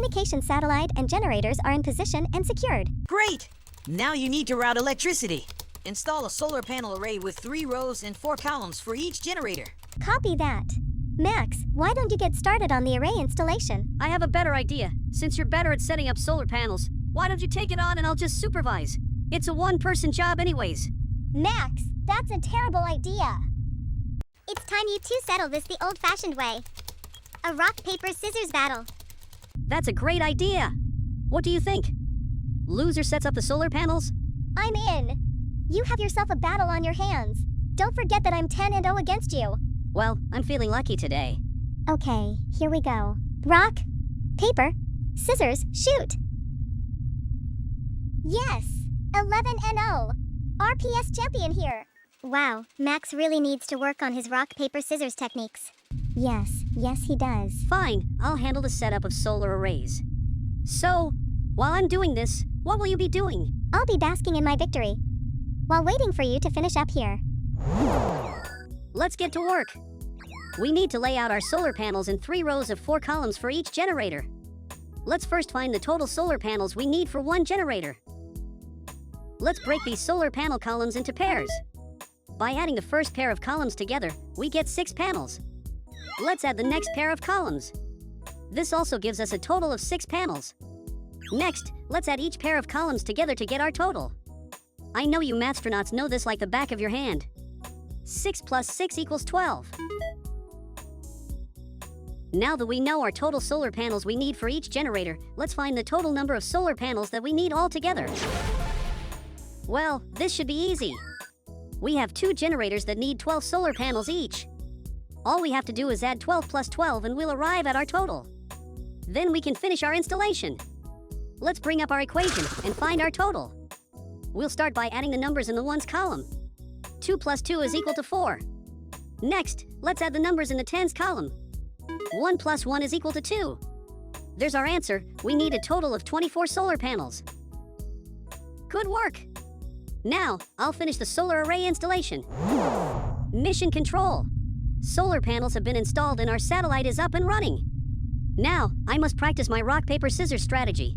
communication satellite and generators are in position and secured. Great! Now you need to route electricity. Install a solar panel array with 3 rows and 4 columns for each generator. Copy that. Max, why don't you get started on the array installation? I have a better idea. Since you're better at setting up solar panels, why don't you take it on and I'll just supervise? It's a one-person job anyways. Max, that's a terrible idea. It's time you two settle this the old-fashioned way. A rock, paper, scissors battle. That's a great idea. What do you think? Loser sets up the solar panels? I'm in. You have yourself a battle on your hands. Don't forget that I'm 10-0 against you. Well, I'm feeling lucky today. Okay, here we go. Rock, paper, scissors, shoot. Yes, 11-0. RPS champion here. Wow, Max really needs to work on his rock, paper, scissors techniques. Yes he does. Fine, I'll handle the setup of solar arrays. So, while I'm doing this, what will you be doing? I'll be basking in my victory, while waiting for you to finish up here. Let's get to work. We need to lay out our solar panels in 3 rows of 4 columns for each generator. Let's first find the total solar panels we need for one generator. Let's break these solar panel columns into pairs. By adding the first pair of columns together, we get 6 panels. Let's add the next pair of columns. This also gives us a total of 6 panels. Next, let's add each pair of columns together to get our total. I know you Mathstronauts know this like the back of your hand. 6 plus 6 equals 12. Now that we know our total solar panels we need for each generator, let's find the total number of solar panels that we need all together. Well, this should be easy. We have 2 generators that need 12 solar panels each. All we have to do is add 12 plus 12 and we'll arrive at our total. Then we can finish our installation. Let's bring up our equation and find our total. We'll start by adding the numbers in the ones column. 2 plus 2 is equal to 4. Next, let's add the numbers in the tens column. 1 plus 1 is equal to 2. There's our answer. We need a total of 24 solar panels. Good work! Now, I'll finish the solar array installation. Mission control. Solar panels have been installed and our satellite is up and running. Now, I must practice my rock, paper, scissors strategy.